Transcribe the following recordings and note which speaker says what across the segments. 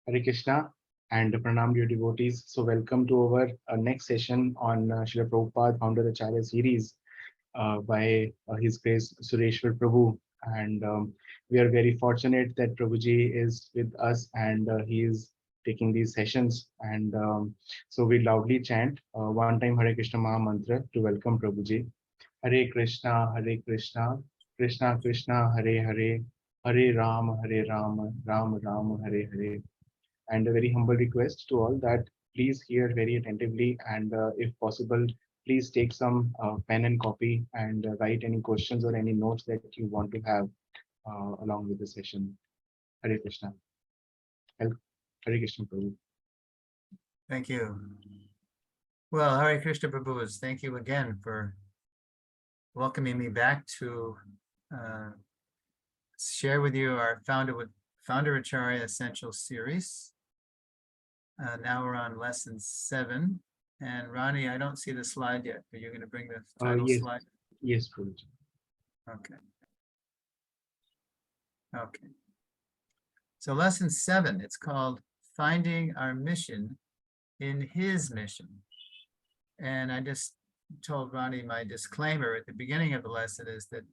Speaker 1: Hare Krishna and Pranam dear devotees. So welcome to our next session on Srila Prabhupada-Founder Acharya series by His Grace Suresvara Prabhu. And we are very fortunate that Prabhuji is with us and he is taking these sessions. And so we loudly chant one time Hare Krishna Maha Mantra to welcome Prabhuji. Hare Krishna, Hare Krishna, Krishna Krishna, Hare Hare, Hare Ram, Hare Ram, Ram Ram, Hare Hare. And a very humble request to all that please hear very attentively and if possible please take some pen and copy and write any questions or any notes that you want to have along with the session. Hare Krishna. Hare Krishna Prabhu.
Speaker 2: Thank you. Well, Hare Krishna Prabhus, thank you again for welcoming me back to share with you our Founder Acharya Essential Series. Now we're on lesson 7. And Ronnie, I don't see the slide yet. Are you going to bring the title
Speaker 1: Yes.
Speaker 2: slide?
Speaker 1: Yes, Prabhuji.
Speaker 2: Okay. Okay. So lesson 7, it's called Finding Our Mission in His Mission. And I just told Ronnie my disclaimer at the beginning of the lesson is that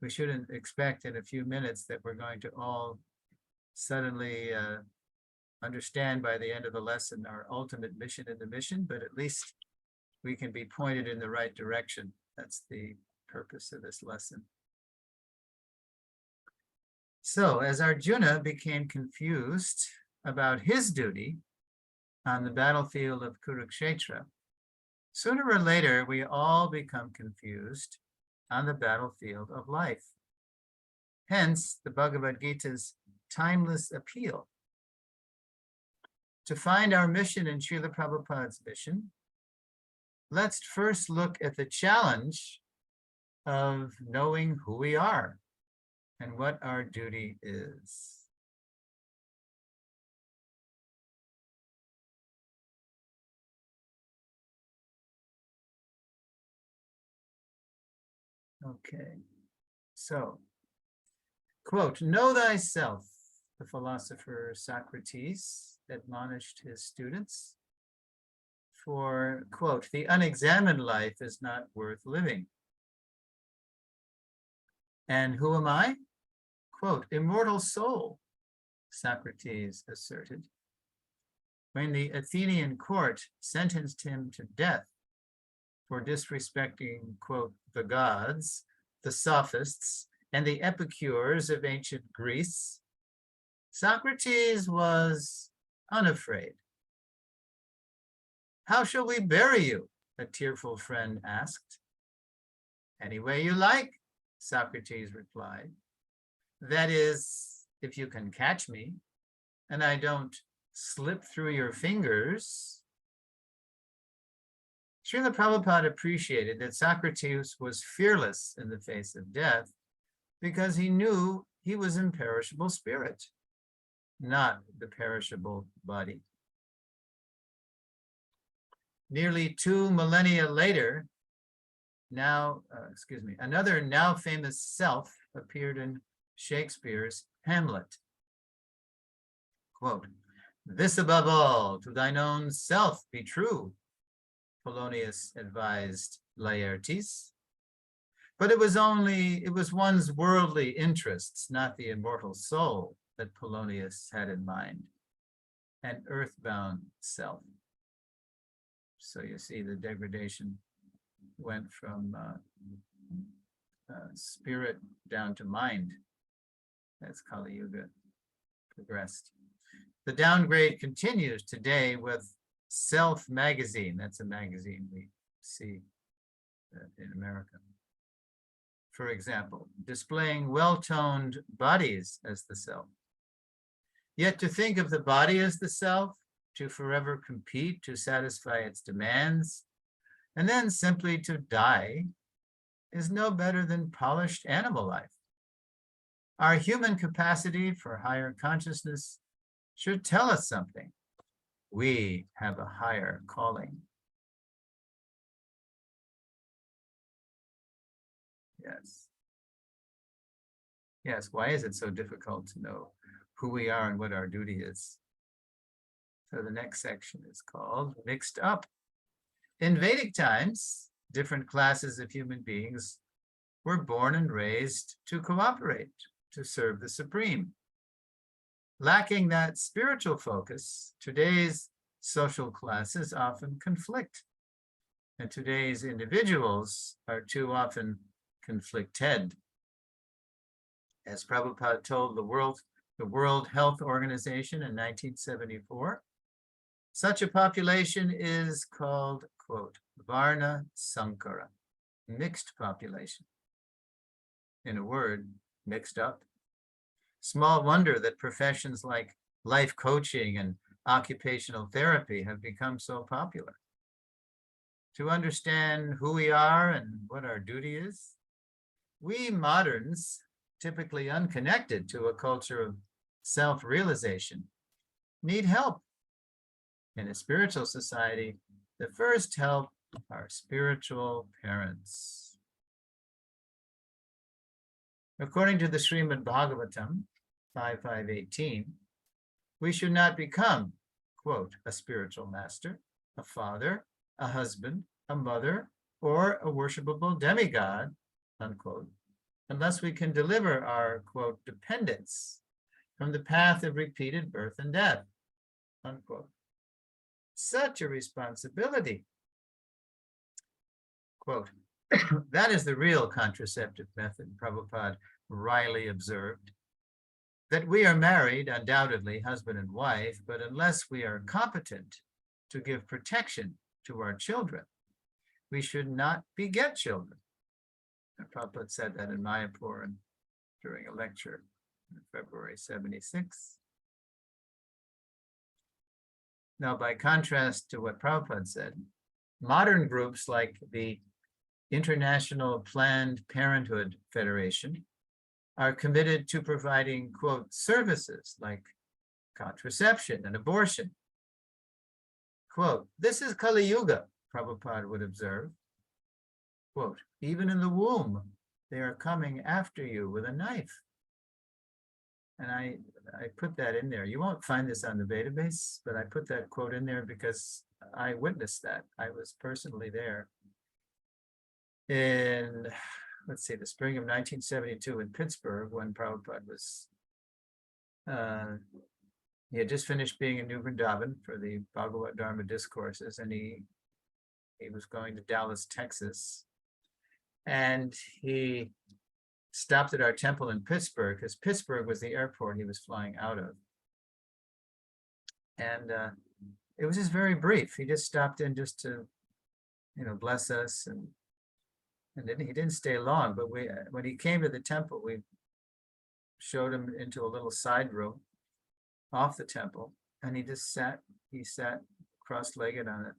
Speaker 2: we shouldn't expect in a few minutes that we're going to all suddenly understand by the end of the lesson our ultimate mission in the mission, but at least we can be pointed in the right direction. That's the purpose of this lesson. So as Arjuna became confused about his duty on the battlefield of Kurukshetra, sooner or later we all become confused on the battlefield of life. Hence the Bhagavad Gita's timeless appeal. To find our mission in Srila Prabhupada's mission, let's first look at the challenge of knowing who we are and what our duty is. Okay, so, quote, "Know thyself," the philosopher Socrates admonished his students, for, quote, "the unexamined life is not worth living." And who am I? Quote, "Immortal soul," Socrates asserted. When the Athenian court sentenced him to death for disrespecting, quote, "the gods, the sophists, and the epicures of ancient Greece," Socrates was unafraid. "How shall we bury you?" a tearful friend asked. "Any way you like," Socrates replied. "That is, if you can catch me, and I don't slip through your fingers." Srila Prabhupada appreciated that Socrates was fearless in the face of death because he knew he was imperishable spirit, not the perishable body. Nearly 2 millennia later, another now famous self appeared in Shakespeare's Hamlet. Quote, "This above all, to thine own self be true," Polonius advised Laertes. But it was one's worldly interests, not the immortal soul, that Polonius had in mind, an earthbound self. So you see the degradation went from spirit down to mind as Kali Yuga progressed. The downgrade continues today with Self magazine. That's a magazine we see in America. For example, displaying well-toned bodies as the self. Yet to think of the body as the self, to forever compete to satisfy its demands, and then simply to die, is no better than polished animal life. Our human capacity for higher consciousness should tell us something. We have a higher calling. Yes. Yes, why is it so difficult to know who we are and what our duty is? So the next section is called Mixed Up. In Vedic times, different classes of human beings were born and raised to cooperate, to serve the Supreme. Lacking that spiritual focus, today's social classes often conflict, and today's individuals are too often conflicted. As Prabhupada told the World Health Organization in 1974, such a population is called, quote, Varna Sankara, mixed population. In a word, mixed up. Small wonder that professions like life coaching and occupational therapy have become so popular. To understand who we are and what our duty is, we moderns, typically unconnected to a culture of self-realization, need help. In a spiritual society, the first help are spiritual parents. According to the Srimad Bhagavatam 5.5.18, we should not become, quote, a spiritual master, a father, a husband, a mother, or a worshipable demigod, unquote, unless we can deliver our, quote, dependents from the path of repeated birth and death, unquote. Such a responsibility. Quote, that is the real contraceptive method, Prabhupada wryly observed. That we are married, undoubtedly, husband and wife, but unless we are competent to give protection to our children, we should not beget children. And Prabhupada said that in Mayapur during a lecture in February 76. Now, by contrast to what Prabhupada said, modern groups like the International Planned Parenthood Federation are committed to providing, quote, services like contraception and abortion. Quote, this is Kali Yuga, Prabhupada would observe. Quote, even in the womb, they are coming after you with a knife. And I put that in there. You won't find this on the database, but I put that quote in there because I witnessed that. I was personally there in, let's see, the spring of 1972 in Pittsburgh when Prabhupada was, he had just finished being in New Vrindavan for the Bhagavad Dharma discourses, and he was going to Dallas, Texas. And he stopped at our temple in Pittsburgh because Pittsburgh was the airport he was flying out of. And it was just very brief. He just stopped in just to, bless us, and he didn't stay long. But when he came to the temple, we showed him into a little side room off the temple, and he just sat. He sat cross-legged on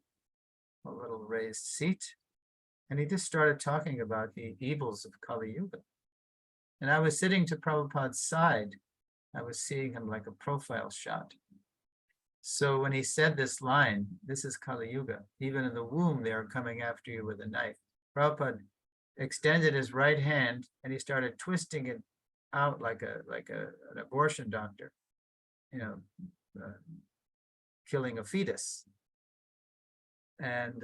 Speaker 2: a little raised seat, and he just started talking about the evils of Kali Yuga. And I was sitting to Prabhupada's side. I was seeing him like a profile shot. So when he said this line, this is Kali Yuga, even in the womb, they are coming after you with a knife. Prabhupada extended his right hand and he started twisting it out like an abortion doctor, killing a fetus. And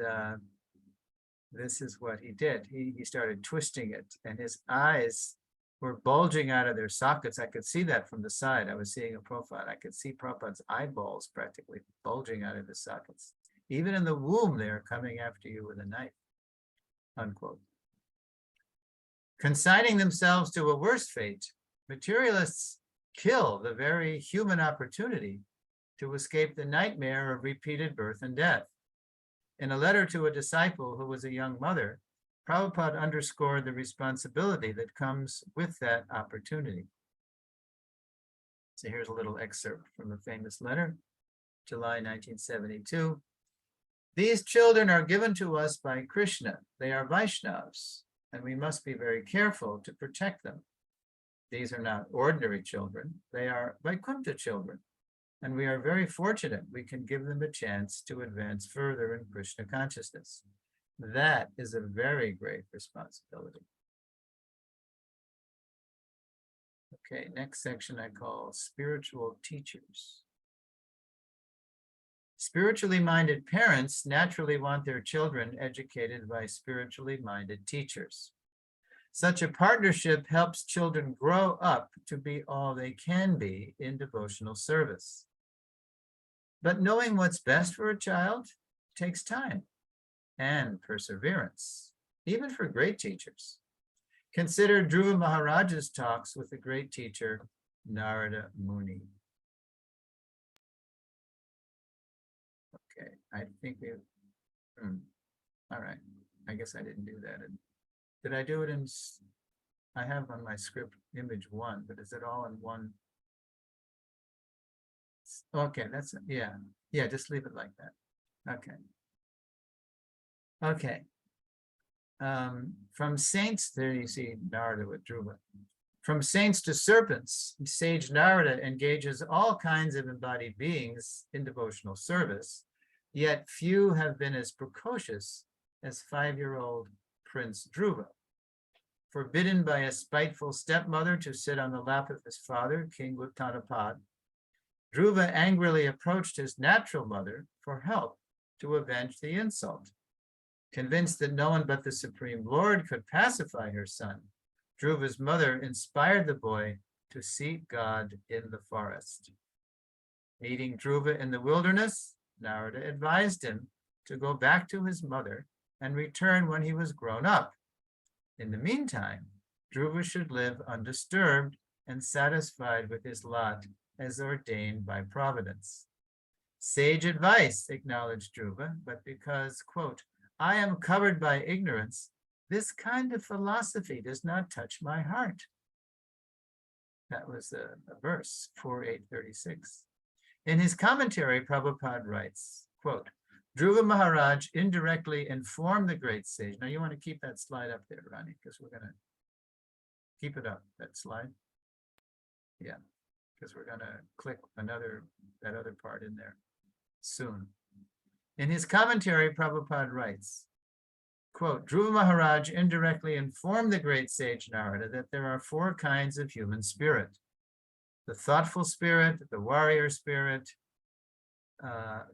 Speaker 2: this is what he did. He started twisting it, and his eyes were bulging out of their sockets. I could see that from the side. I was seeing a profile. I could see Prabhupada's eyeballs practically bulging out of his sockets. Even in the womb, they are coming after you with a knife, unquote. Consigning themselves to a worse fate, materialists kill the very human opportunity to escape the nightmare of repeated birth and death. In a letter to a disciple who was a young mother, Prabhupada underscored the responsibility that comes with that opportunity. So here's a little excerpt from a famous letter, July 1972. These children are given to us by Krishna. They are Vaishnavas, and we must be very careful to protect them. These are not ordinary children. They are Vaikuntha children, and we are very fortunate we can give them a chance to advance further in Krishna consciousness. That is a very great responsibility. Okay, next section I call spiritual teachers. Spiritually minded parents naturally want their children educated by spiritually minded teachers. Such a partnership helps children grow up to be all they can be in devotional service. But knowing what's best for a child takes time and perseverance, even for great teachers. Consider Dhruva Maharaj's talks with the great teacher, Narada Muni. Okay, I think we, all right. I guess I didn't do that. Did I do it in, I have on my script image 1, but is it all in one? Okay, that's, yeah, just leave it like that. Okay. From saints, there you see Narada with Dhruva. From saints to serpents, sage Narada engages all kinds of embodied beings in devotional service, yet few have been as precocious as 5-year-old Prince Dhruva. Forbidden by a spiteful stepmother to sit on the lap of his father, King Uttanapad, Dhruva angrily approached his natural mother for help to avenge the insult. Convinced that no one but the Supreme Lord could pacify her son, Dhruva's mother inspired the boy to seek God in the forest. Meeting Dhruva in the wilderness, Narada advised him to go back to his mother and return when he was grown up. In the meantime, Dhruva should live undisturbed and satisfied with his lot as ordained by Providence. Sage advice, acknowledged Dhruva, but because, quote, I am covered by ignorance, this kind of philosophy does not touch my heart. That was a verse, 4.836. In his commentary, Prabhupada writes, quote, Dhruva Maharaj indirectly informed the great sage. Now you want to keep that slide up there, Ronnie, because we're going to keep it up, that slide. Yeah, because we're going to click that other part in there soon. In his commentary, Prabhupada writes, quote, Dhruva Maharaj indirectly informed the great sage Narada that there are 4 kinds of human spirit: the thoughtful spirit, the warrior spirit,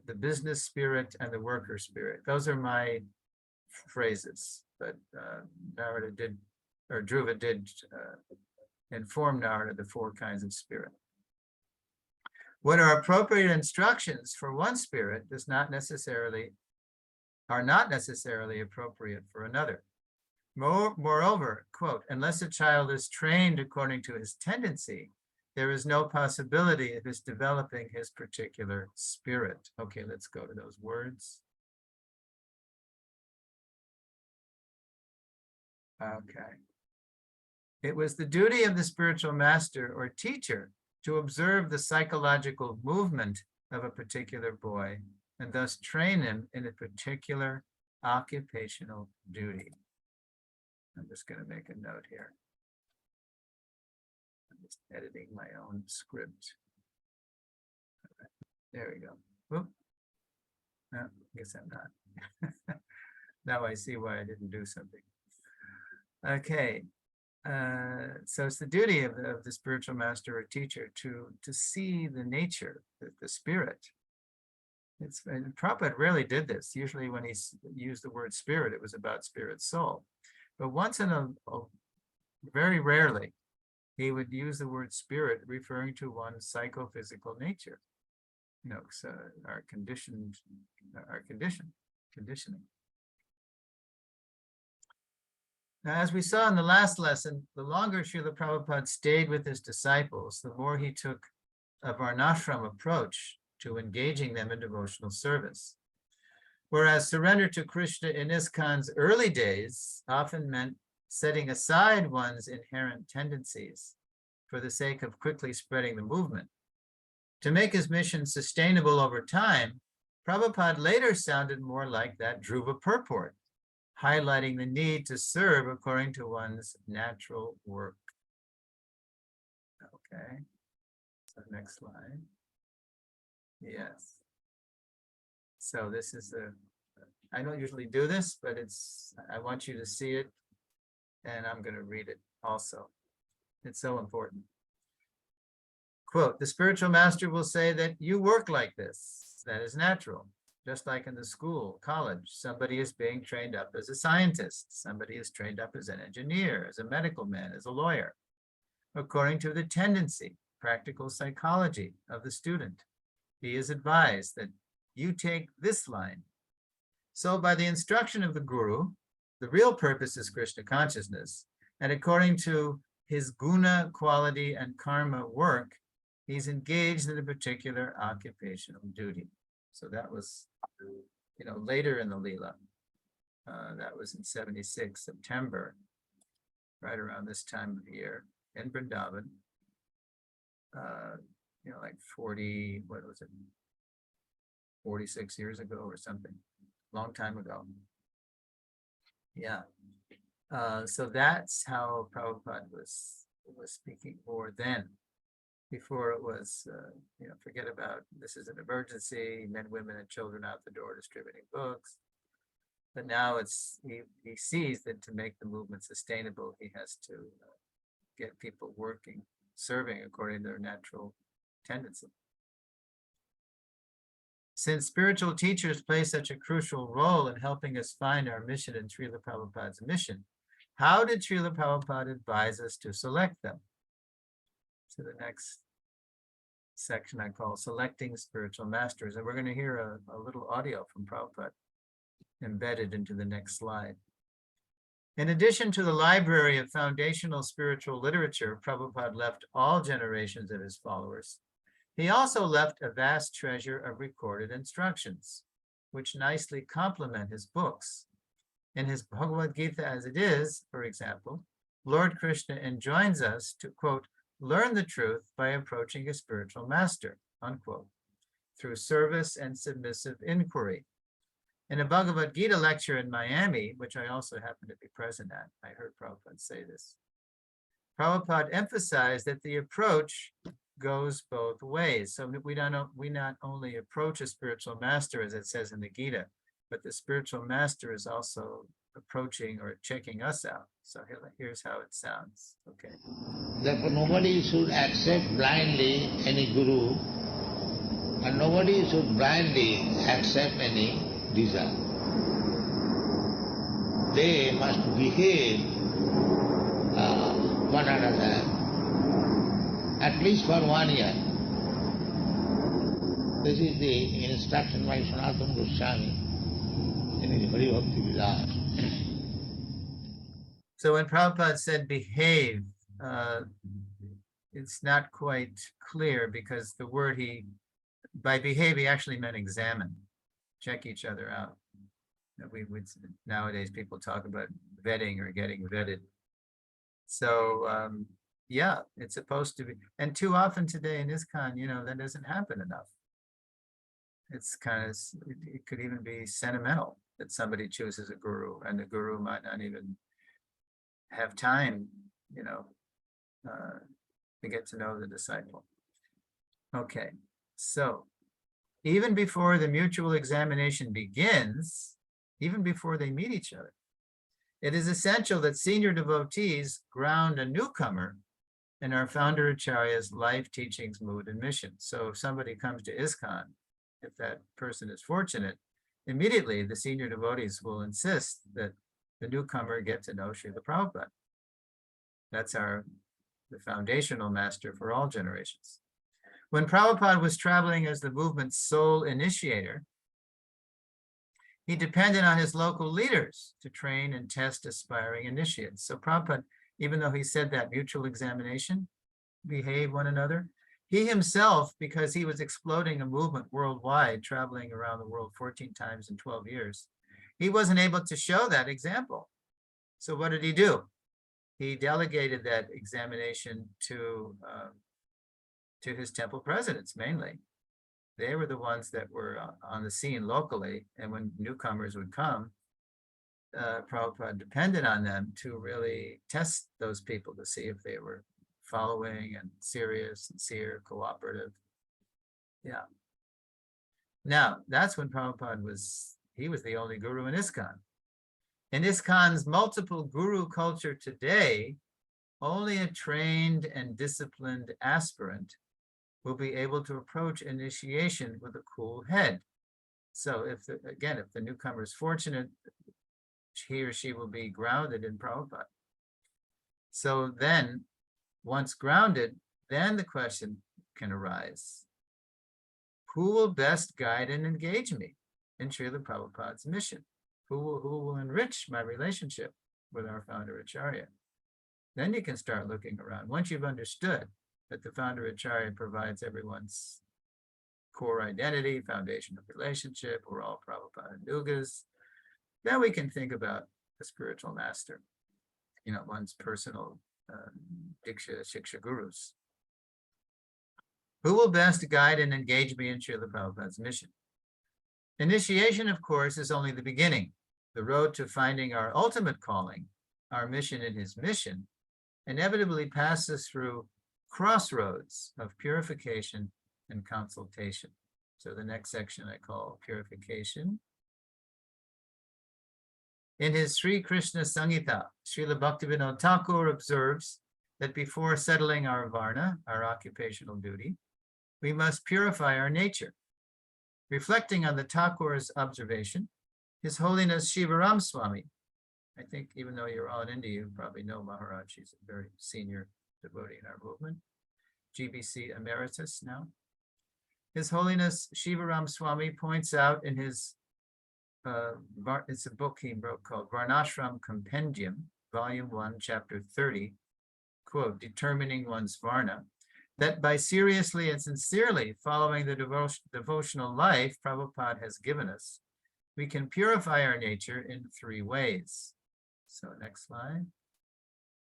Speaker 2: the business spirit, and the worker spirit. Those are my phrases, but Narada did, or Dhruva did inform Narada the 4 kinds of spirit. What are appropriate instructions for one spirit are not necessarily appropriate for another. Moreover, quote, unless a child is trained according to his tendency, there is no possibility of his developing his particular spirit. Okay, let's go to those words. Okay. It was the duty of the spiritual master or teacher to observe the psychological movement of a particular boy and thus train him in a particular occupational duty. I'm just going to make a note here. I'm just editing my own script. Right. There we go. Whoop. No, I guess I'm not. Now I see why I didn't do something. Okay. So it's the duty of the spiritual master or teacher to see the nature, the spirit. And Prabhupada rarely did this. Usually when he used the word spirit, it was about spirit soul. But once in very rarely, he would use the word spirit referring to one's psychophysical nature. You know, so our conditioning. Now, as we saw in the last lesson, the longer Srila Prabhupada stayed with his disciples, the more he took a varnashram approach to engaging them in devotional service. Whereas surrender to Krishna in ISKCON's early days often meant setting aside one's inherent tendencies for the sake of quickly spreading the movement. To make his mission sustainable over time, Prabhupada later sounded more like that Dhruva purport, highlighting the need to serve according to one's natural work. Okay, so next slide. Yes. So this is I don't usually do this, but I want you to see it, and I'm going to read it also. It's so important. Quote, the spiritual master will say that you work like this that is natural. Just like in the school, college, somebody is being trained up as a scientist. Somebody is trained up as an engineer, as a medical man, as a lawyer, according to the tendency, practical psychology of the student. He is advised that you take this line. So by the instruction of the guru, the real purpose is Krishna consciousness. And according to his guna, quality, and karma work, he's engaged in a particular occupational duty. So that was, later in the Leela. That was in 76, September, right around this time of year in Vrindavan. Like 40, what was it? 46 years ago or something, long time ago. Yeah. So that's how Prabhupada was speaking for then. Before it was, forget about this is an emergency, men, women, and children out the door distributing books. But now he sees that to make the movement sustainable, he has to get people working, serving according to their natural tendency. Since spiritual teachers play such a crucial role in helping us find our mission and Srila Prabhupada's mission, how did Srila Prabhupada advise us to select them? So the next section I call Selecting Spiritual Masters. And we're going to hear a little audio from Prabhupada embedded into the next slide. In addition to the library of foundational spiritual literature Prabhupada left all generations of his followers, he also left a vast treasure of recorded instructions, which nicely complement his books. In his Bhagavad Gita as it is, for example, Lord Krishna enjoins us to, quote, learn the truth by approaching a spiritual master, unquote, through service and submissive inquiry. In a Bhagavad Gita lecture in Miami, which I also happened to be present at, I heard Prabhupada say this. Prabhupada emphasized that the approach goes both ways. So we not only approach a spiritual master, as it says in the Gita, but the spiritual master is also approaching or checking us out. So here's how it sounds. Okay.
Speaker 3: Therefore, nobody should accept blindly any guru, and nobody should blindly accept any desire. They must behave one another at least for 1 year. This is the instruction by Sanatana Goswami in his Hari Bhakti Vilas.
Speaker 2: So when Prabhupada said behave, it's not quite clear because the word by behave, he actually meant examine, check each other out. Nowadays people talk about vetting or getting vetted. So yeah, it's supposed to be, and too often today in ISKCON, that doesn't happen enough. It's kind of, it could even be sentimental that somebody chooses a guru and the guru might not even have time, to get to know the disciple. Okay, so even before the mutual examination begins, even before they meet each other, it is essential that senior devotees ground a newcomer in our founder Acharya's life, teachings, mood, and mission. So if somebody comes to ISKCON, if that person is fortunate, immediately the senior devotees will insist that the newcomer get to know Srila Prabhupada. That's the foundational master for all generations. When Prabhupada was traveling as the movement's sole initiator, he depended on his local leaders to train and test aspiring initiates. So Prabhupada, even though he said that mutual examination, behave one another, he himself, because he was exploding a movement worldwide, traveling around the world 14 times in 12 years, he wasn't able to show that example. So what did he do? He delegated that examination to his temple presidents mainly. They were the ones that were on the scene locally, and when newcomers would come, Prabhupada depended on them to really test those people to see if they were following and serious, sincere, cooperative. Yeah. Now, that's when Prabhupada was the only guru in ISKCON. In ISKCON's multiple guru culture today, only a trained and disciplined aspirant will be able to approach initiation with a cool head. So if the newcomer is fortunate, he or she will be grounded in Prabhupada. So then, once grounded, then the question can arise: who will best guide and engage me in Srila Prabhupada's mission? Who will enrich my relationship with our founder Acharya? Then you can start looking around. Once you've understood that the founder Acharya provides everyone's core identity, foundation of relationship, we're all Prabhupada Nugas, then we can think about the spiritual master, one's personal Diksha, Shiksha gurus. Who will best guide and engage me in Srila Prabhupada's mission? Initiation, of course, is only the beginning. The road to finding our ultimate calling, our mission in his mission, inevitably passes through crossroads of purification and consultation. So the next section I call purification. In his Sri Krishna Samhita, Srila Bhaktivinoda Thakur observes that before settling our varna, our occupational duty, we must purify our nature. Reflecting on the Thakur's observation, His Holiness Shivaram Swami, I think even though you're all in India, you probably know Maharaj. She's a very senior devotee in our movement, GBC Emeritus now. His Holiness Shivaram Swami points out in his, it's a book he wrote called Varnashram Compendium, Volume 1, Chapter 30, quote, determining one's varna, that by seriously and sincerely following the devotional life Prabhupada has given us, we can purify our nature in 3 ways. So next slide.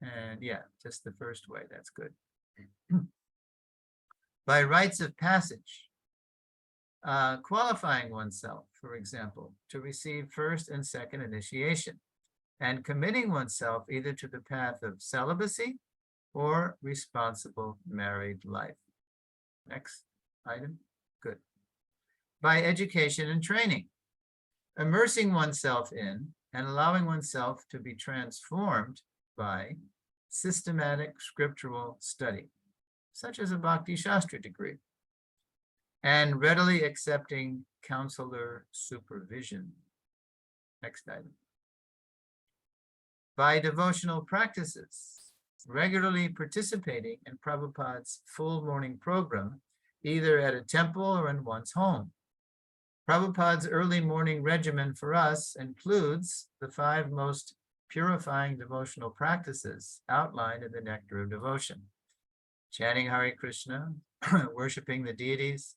Speaker 2: And yeah, just the first way, that's good. By rites of passage, qualifying oneself, for example, to receive first and second initiation, and committing oneself either to the path of celibacy or responsible married life. Next item, good. By education and training, immersing oneself in and allowing oneself to be transformed by systematic scriptural study, such as a Bhakti Shastra degree, and readily accepting counselor supervision. Next item. By devotional practices, regularly participating in Prabhupada's full morning program, either at a temple or in one's home. Prabhupada's early morning regimen for us includes the 5 most purifying devotional practices outlined in the Nectar of Devotion: chanting Hare Krishna, worshiping the deities,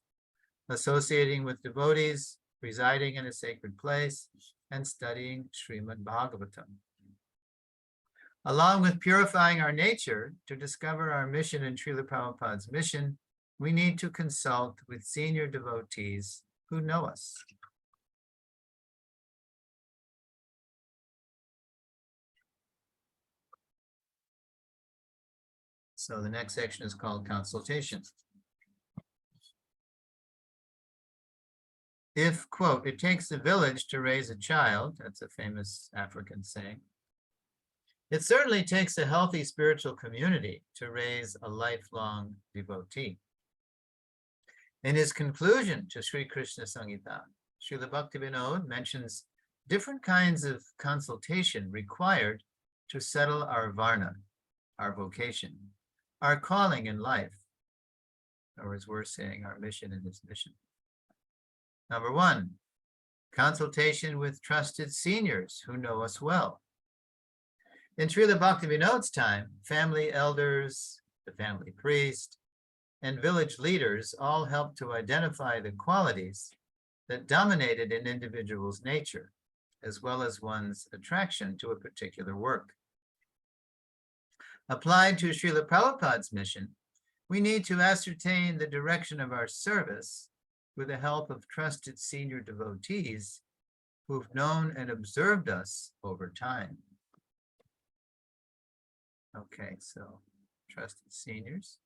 Speaker 2: associating with devotees, residing in a sacred place, and studying Srimad Bhagavatam. Along with purifying our nature to discover our mission in Srila Prabhupada's mission, we need to consult with senior devotees who know us. So the next section is called consultation. If, quote, it takes a village to raise a child, that's a famous African saying, it certainly takes a healthy spiritual community to raise a lifelong devotee. In his conclusion to Sri Krishna Samhita, Srila Bhaktivinoda mentions different kinds of consultation required to settle our varna, our vocation, our calling in life, or as we're saying, our mission in this mission. Number 1, consultation with trusted seniors who know us well. In Srila Bhaktivinoda's time, family elders, the family priest, and village leaders all helped to identify the qualities that dominated an individual's nature, as well as one's attraction to a particular work. Applied to Srila Prabhupada's mission, we need to ascertain the direction of our service with the help of trusted senior devotees who've known and observed us over time. Okay, so trusted seniors.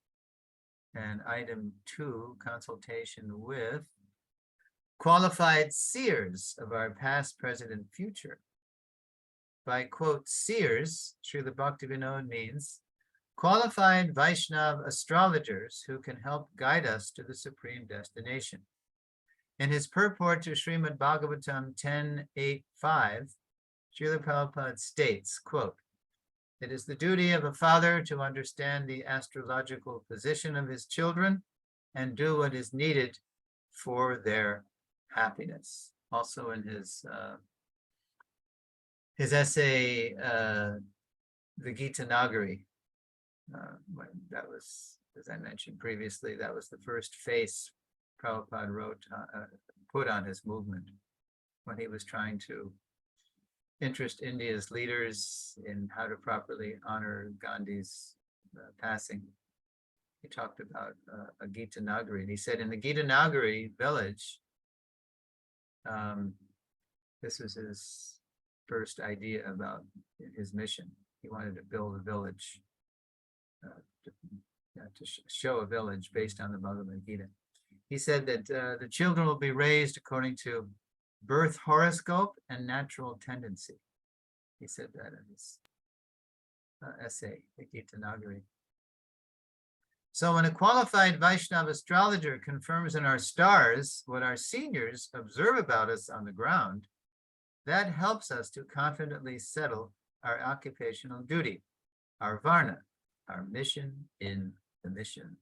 Speaker 2: And item 2, consultation with qualified seers of our past, present, and future. By, quote, seers, Srila Bhaktivinoda means qualified Vaishnava astrologers who can help guide us to the supreme destination. In his purport to Srimad Bhagavatam 10.8.5, Srila Prabhupada states, quote, "It is the duty of a father to understand the astrological position of his children and do what is needed for their happiness." Also in his essay, the Gita Nagari, that was, as I mentioned previously, that was the first face Prabhupada wrote, put on his movement when he was trying to interest India's leaders in how to properly honor Gandhi's passing. He talked about a Gita Nagari, and he said in the Gita Nagari village, this was his first idea about his mission. He wanted to build a village, to show a village based on the Bhagavad Gita. He said that the children will be raised according to birth horoscope and natural tendency. He said that in his essay, the Gita Nagari. So when a qualified Vaishnava astrologer confirms in our stars what our seniors observe about us on the ground, that helps us to confidently settle our occupational duty, our varna, our mission in the mission.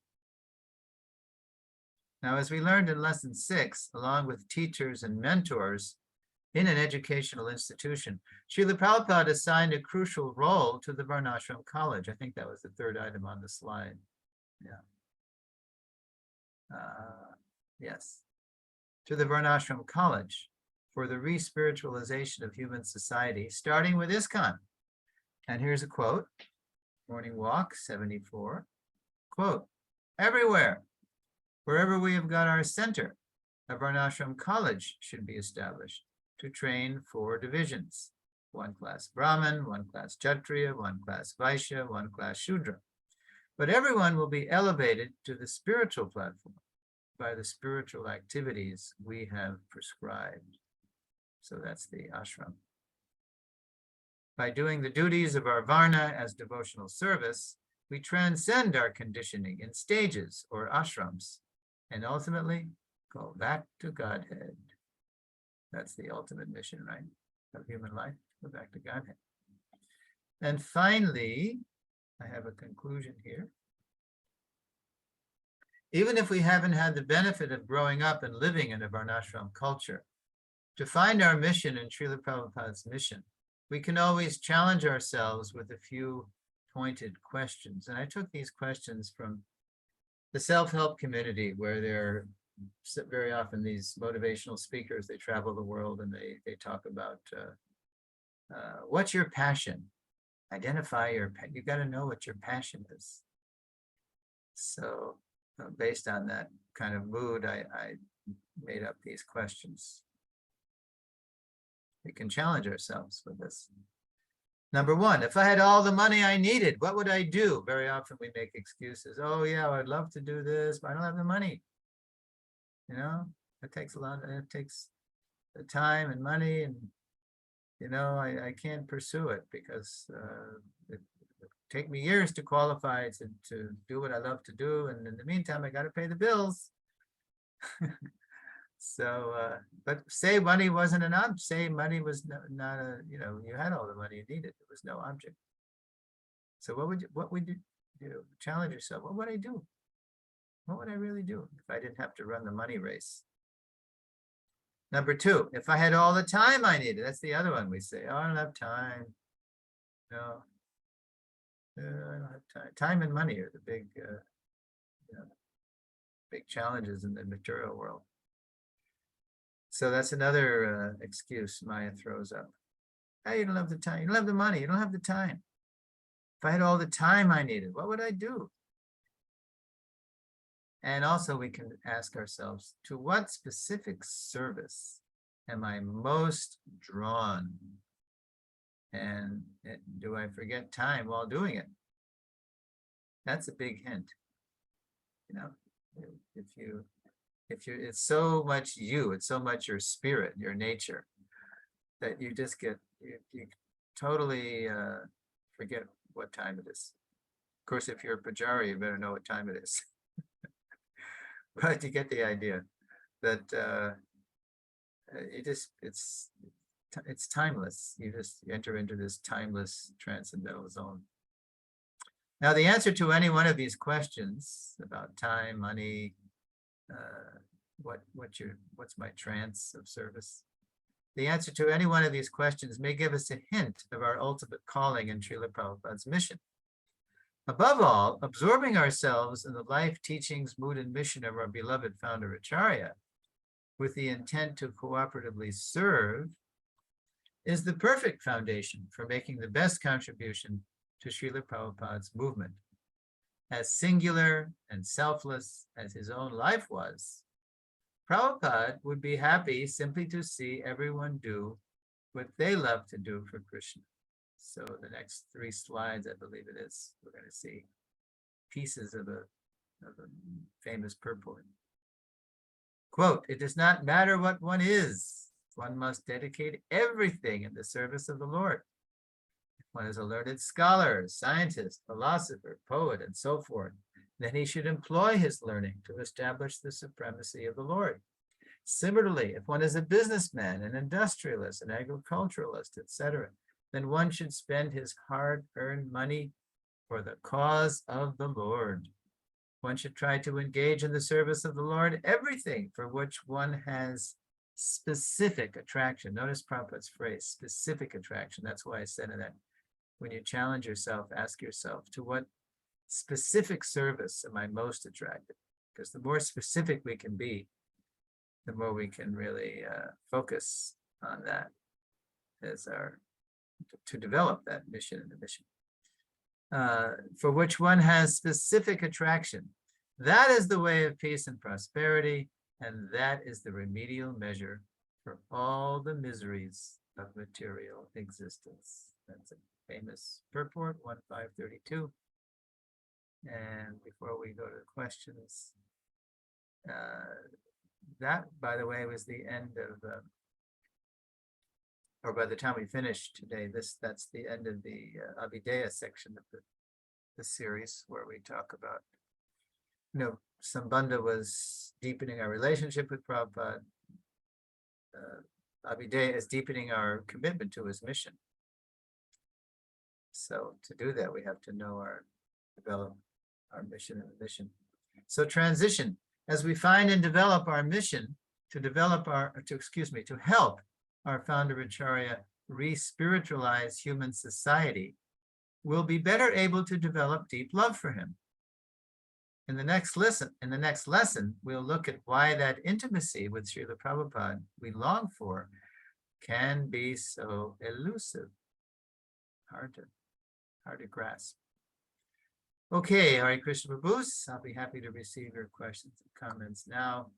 Speaker 2: Now, as we learned in lesson 6, along with teachers and mentors in an educational institution, Srila Prabhupada assigned a crucial role to the Varnashram College. I think that was the third item on the slide. Yeah. Yes. To the Varnashram College for the re-spiritualization of human society, starting with ISKCON. And here's a quote, Morning Walk 74, quote, "Everywhere, wherever we have got our center, a Varnashram College should be established to train 4 divisions, 1 class Brahmin, 1 class Kshatriya, 1 class Vaishya, 1 class Shudra. But everyone will be elevated to the spiritual platform by the spiritual activities we have prescribed." So that's the ashram. By doing the duties of our varna as devotional service, we transcend our conditioning in stages or ashrams and ultimately go back to Godhead. That's the ultimate mission, right, of human life, go back to Godhead. And finally, I have a conclusion here. Even if we haven't had the benefit of growing up and living in a Varnashram culture, to find our mission in Srila Prabhupada's mission, we can always challenge ourselves with a few pointed questions. And I took these questions from the self-help community, where there are very often these motivational speakers. They travel the world and they talk about what's your passion? Identify your, you got to know what your passion is. So based on that kind of mood, I made up these questions. We can challenge ourselves with this. Number 1, if I had all the money I needed, what would I do? Very often we make excuses. Oh yeah, I'd love to do this, but I don't have the money. You know, it takes a lot, it takes the time and money, and you know, I can't pursue it because it take me years to qualify to do what I love to do, and in the meantime I got to pay the bills. So but say money wasn't an object, say money was not a, you know, you had all the money you needed, there was no object. So what would you do? Challenge yourself. What would I do? What would I really do if I didn't have to run the money race? Number 2, if I had all the time I needed, that's the other one we say, oh, I don't have time. No, I don't have time. Time and money are the big, you know, big challenges in the material world. So that's another excuse Maya throws up. Hey, you don't have the time, you don't have the money, you don't have the time. If I had all the time I needed, what would I do? And also we can ask ourselves, to what specific service am I most drawn? And do I forget time while doing it? That's a big hint. You know, if you, it's so much you, it's so much your spirit, your nature, that you just get, you totally forget what time it is. course, if you're a Pujari, you better know what time it is. But you get the idea that it's timeless. You just enter into this timeless transcendental zone. Now, the answer to any one of these questions about time, money, what's my trance of service? The answer to any one of these questions may give us a hint of our ultimate calling in Srila Prabhupada's mission. Above all, absorbing ourselves in the life, teachings, mood, and mission of our beloved founder Acharya, with the intent to cooperatively serve, is the perfect foundation for making the best contribution to Srila Prabhupada's movement. As singular and selfless as his own life was, Prabhupada would be happy simply to see everyone do what they love to do for Krishna. So the next 3 slides, I believe it is, we're going to see pieces of a famous purport. Quote, "It does not matter what one is, one must dedicate everything in the service of the Lord. If one is a learned scholar, scientist, philosopher, poet, and so forth, then he should employ his learning to establish the supremacy of the Lord. Similarly, if one is a businessman, an industrialist, an agriculturalist, etc., then one should spend his hard-earned money for the cause of the Lord. One should try to engage in the service of the Lord everything for which one has specific attraction." Notice Prabhupada's phrase, specific attraction. That's why I said in that, when you challenge yourself, ask yourself, to what specific service am I most attracted? Because the more specific we can be, the more we can really focus on that as to develop that mission and the mission. For which one has specific attraction. That is the way of peace and prosperity, and that is the remedial measure for all the miseries of material existence. That's a famous purport, 1532. And before we go to questions, that, by the way, was the end of, or by the time we finish today, that's the end of the Abhideya section of the series, where we talk about, Sambandha was deepening our relationship with Prabhupada. Abhideya is deepening our commitment to his mission. So to do that, we have to know develop our mission and the mission. So transition, as we find and develop our mission, to help our founder Acharya re-spiritualize human society, we'll be better able to develop deep love for him. In the next lesson, we'll look at why that intimacy with Srila Prabhupada we long for can be so elusive, hard to grasp. Okay, Hare Krishna Prabhus, I'll be happy to receive your questions and comments now.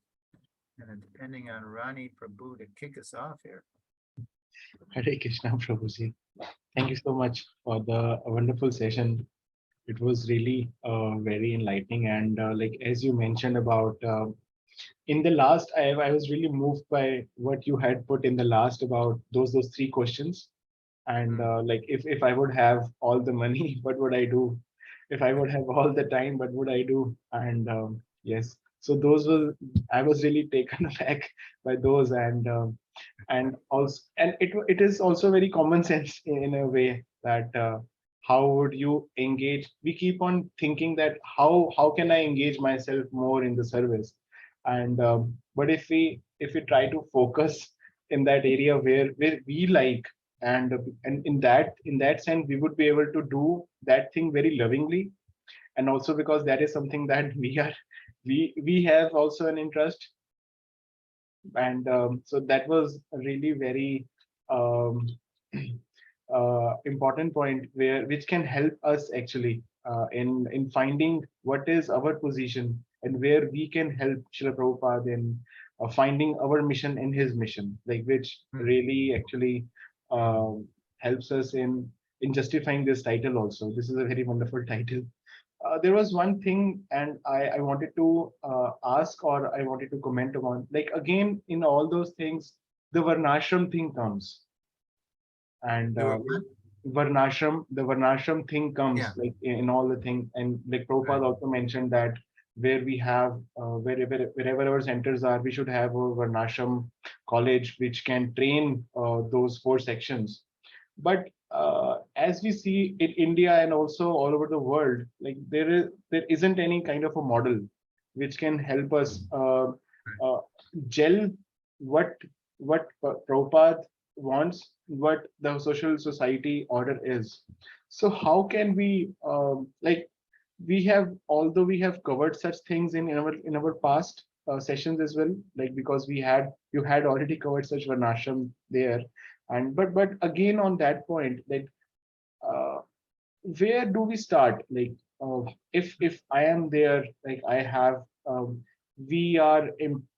Speaker 2: And then depending on Rani Prabhu to kick us off here.
Speaker 1: Hare Krishna Prabhuji. Thank you so much for the wonderful session. It was really very enlightening, and as you mentioned about in the last, I was really moved by what you had put in the last about those 3 questions, and if I would have all the money, what would I do? If I would have all the time, what would I do? And yes, so I was really taken aback by those, and also, and it is also very common sense in a way that how would you engage? We keep on thinking that how can I engage myself more in the service, and but if we try to focus in that area where we like, and in that sense we would be able to do that thing very lovingly, and also because that is something that we have also an interest. And so that was a really very important point which can help us actually in finding what is our position and where we can help Srila Prabhupada in finding our mission in his mission, which really actually helps us in justifying this title also. This is a very wonderful title. There was one thing, and I wanted to ask, or I wanted to comment on, again, in all those things, the Varnashram thing comes. And the Varnashram thing
Speaker 2: Yeah.
Speaker 1: comes like in all the things, and like Prabhupada
Speaker 2: Right.
Speaker 1: also mentioned that where we have wherever our centers are, we should have a Varnashram college which can train those four sections. But as we see in India and also all over the world, like there isn't any kind of a model which can help us uh, gel what Prabhupada wants, what the social society order is. So how can we like we have, although we have covered such things in our past sessions as well, like because you had already covered such Varnashram there, and but again on that point, like uh, where do we start? Like if I am there, like I have we are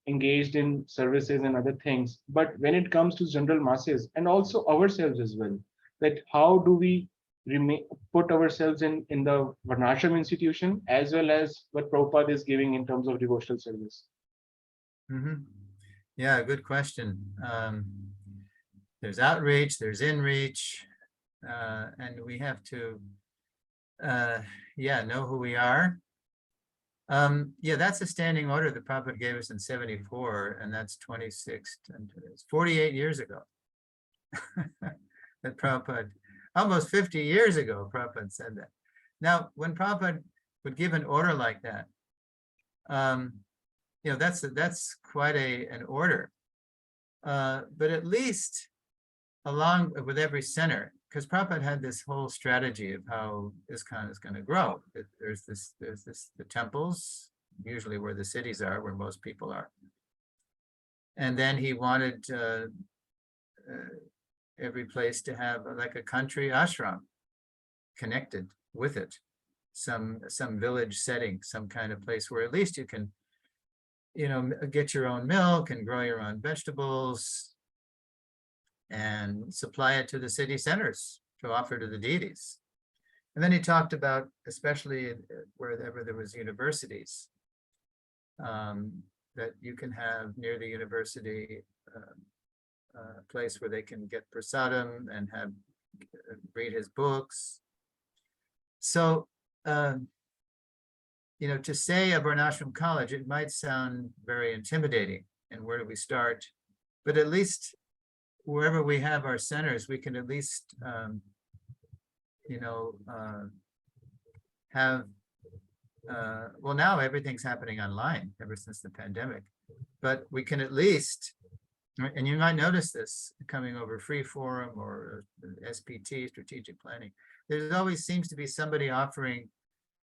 Speaker 1: engaged in services and other things, but when it comes to general masses and also ourselves as well, that how do we remain put ourselves in the Varnashram institution as well as what Prabhupada is giving in terms of devotional service?
Speaker 2: Mhm. Yeah, good question. There's outreach, there's inreach, and we have to, yeah, know who we are. Yeah, that's a standing order that Prabhupada gave us in 74, and that's 26, and it's 48 years ago. That Prabhupada, almost 50 years ago, Prabhupada said that. Now, when Prabhupada would give an order like that, you know, that's quite an order. But at least along with every center, because Prabhupada had this whole strategy of how ISKCON is going to grow. There's the temples, usually where the cities are, where most people are. And then he wanted every place to have like a country ashram connected with it, some village setting, some kind of place where at least you can, you know, get your own milk and grow your own vegetables and supply it to the city centers to offer to the deities. And then he talked about, especially wherever there was universities, that you can have near the university a place where they can get prasadam and have read his books. So, you know, to say a Varnashram college, it might sound very intimidating. And where do we start? But at least wherever we have our centers, we can at least, you know, have, well, now everything's happening online ever since the pandemic, but we can at least, and you might notice this coming over Free Forum or SPT, strategic planning, there always seems to be somebody offering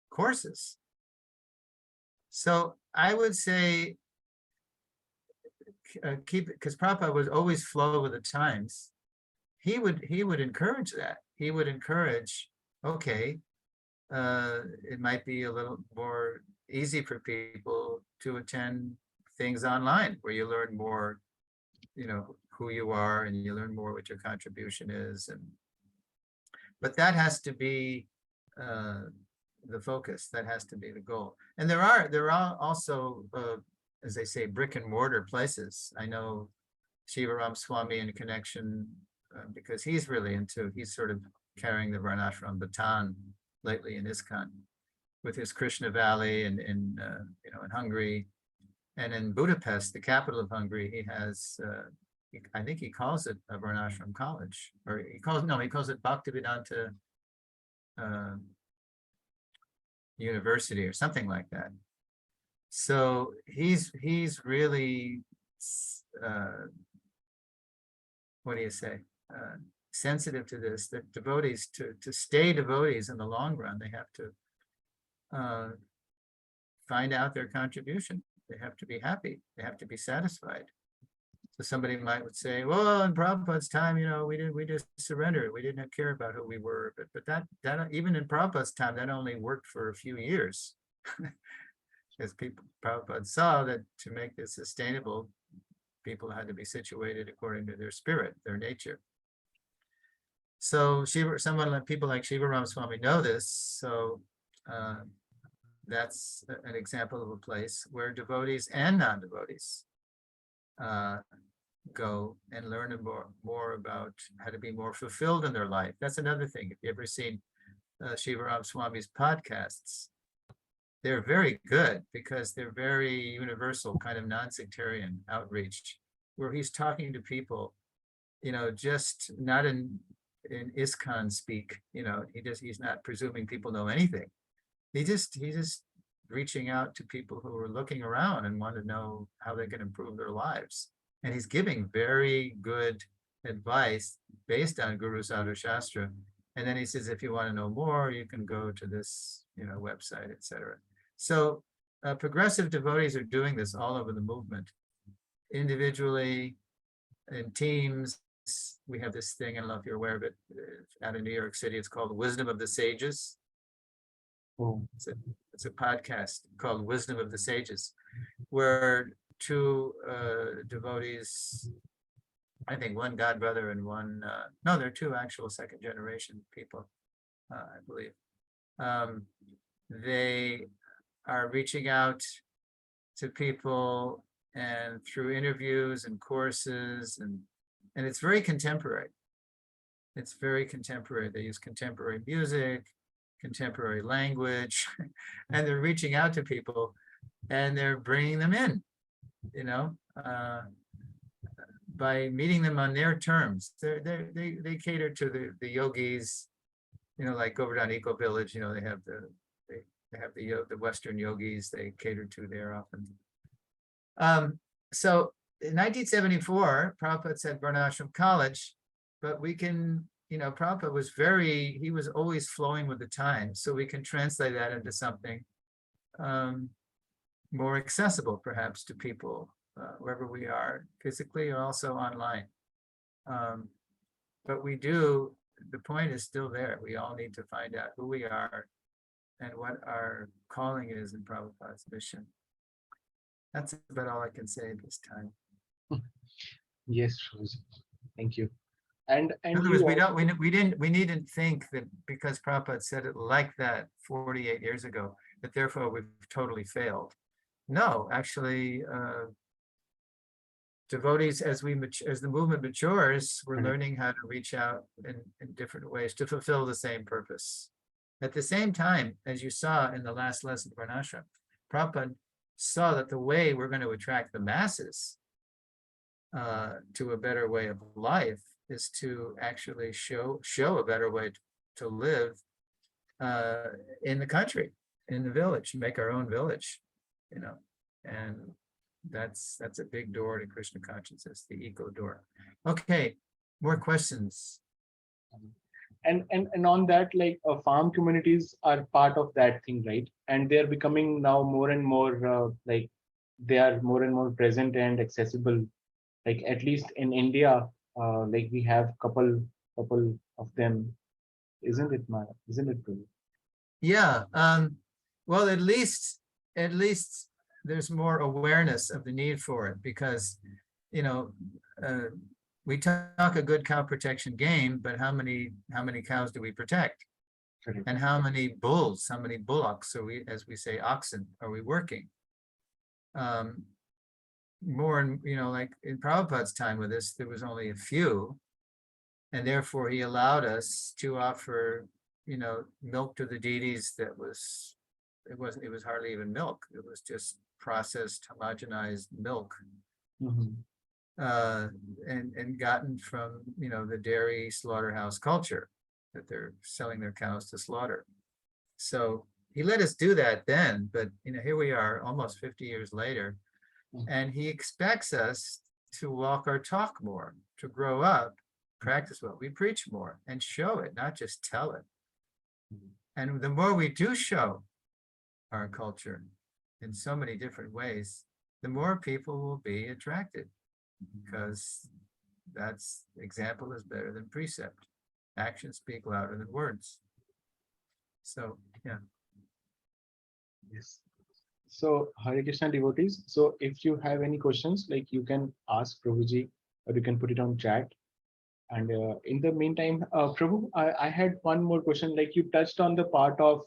Speaker 2: courses. So I would say, keep it, because Prabhupada was always flow with the times. He would encourage that. He would encourage, okay, it might be a little more easy for people to attend things online where you learn more, you know, who you are, and you learn more what your contribution is. And but that has to be the focus. That has to be the goal. And there are also, as they say, brick and mortar places. I know Shivaram Swami in connection, because he's sort of carrying the Varnashram baton lately in ISKCON with his Krishna Valley and in you know, in Hungary, and in Budapest, the capital of Hungary. He has, I think he calls it a Varnashram college, or he calls it Bhaktivedanta University or something like that. So he's really, what do you say, sensitive to this, that devotees, to stay devotees in the long run, they have to find out their contribution. They have to be happy. They have to be satisfied. So somebody might would say, well, in Prabhupada's time, you know, we just surrendered. We didn't care about who we were. But that even in Prabhupada's time, that only worked for a few years. Because Prabhupada saw that to make this sustainable, people had to be situated according to their spirit, their nature. So people like Shivaram Swami know this. So that's an example of a place where devotees and non-devotees go and learn more about how to be more fulfilled in their life. That's another thing. If you ever seen Shiva Swami's podcasts, they're very good because they're very universal, kind of non-sectarian outreach, where he's talking to people, just not in ISKCON speak, he's not presuming people know anything. He's just reaching out to people who are looking around and want to know how they can improve their lives. And he's giving very good advice based on Guru Sadhu Shastra. And then he says, if you want to know more, you can go to this, website, etc. So progressive devotees are doing this all over the movement, individually, in teams. We have this thing, I don't know if you're aware of it, out of New York City. It's called Wisdom of the Sages.
Speaker 1: Oh,
Speaker 2: It's a podcast called Wisdom of the Sages, where two devotees, I think one godbrother and one, no, they're two actual second generation people, I believe. They are reaching out to people and through interviews and courses, and it's very contemporary. It's very contemporary. They use contemporary music, contemporary language, and they're reaching out to people and they're bringing them in, by meeting them on their terms. They cater to the yogis, like Govardhan Eco Village, they have the Western yogis they cater to there often. So in 1974, Prabhupada said Varnashram College, but we can, Prabhupada he was always flowing with the times, so we can translate that into something more accessible, perhaps, to people wherever we are, physically or also online. But the point is still there. We all need to find out who we are and what our calling is in Prabhupada's mission. That's about all I can say at this time.
Speaker 1: yes, Shruji. Thank you. And
Speaker 2: In other words, we needn't think that because Prabhupada said it like that 48 years ago, that therefore we've totally failed. No, actually, devotees, as the movement matures, we're learning how to reach out in different ways to fulfill the same purpose. At the same time, as you saw in the last lesson of Varnashram, Prabhupada saw that the way we're going to attract the masses to a better way of life is to actually show a better way to live in the country, in the village, make our own village, and that's a big door to Krishna consciousness, the eco door. Okay, more questions.
Speaker 1: And on that, like farm communities are part of that thing, right? And they're becoming now more and more like they are more and more present and accessible. Like at least in India, like we have couple of them, isn't it, Mara? Isn't it, Prabhu?
Speaker 2: Yeah. Well, at least there's more awareness of the need for it, because we talk a good cow protection game, but how many cows do we protect?
Speaker 1: Correct.
Speaker 2: And how many bulls, how many bullocks are we, as we say, oxen, are we working? More, like in Prabhupada's time with us, there was only a few, and therefore he allowed us to offer, milk to the deities that was, it was hardly even milk. It was just processed, homogenized milk.
Speaker 1: Mhm.
Speaker 2: And gotten from, the dairy slaughterhouse culture that they're selling their cows to slaughter. So he let us do that then, but here we are almost 50 years later, and he expects us to walk our talk more, to grow up, practice what we preach more, and show it, not just tell it. And the more we do show our culture in so many different ways, the more people will be attracted, because that's example is better than precept. Actions speak louder than words. So, yeah.
Speaker 1: Yes. So Hare Krishna devotees. So if you have any questions, like you can ask Prabhuji, or you can put it on chat. And in the meantime, Prabhu, I had one more question. Like you touched on the part of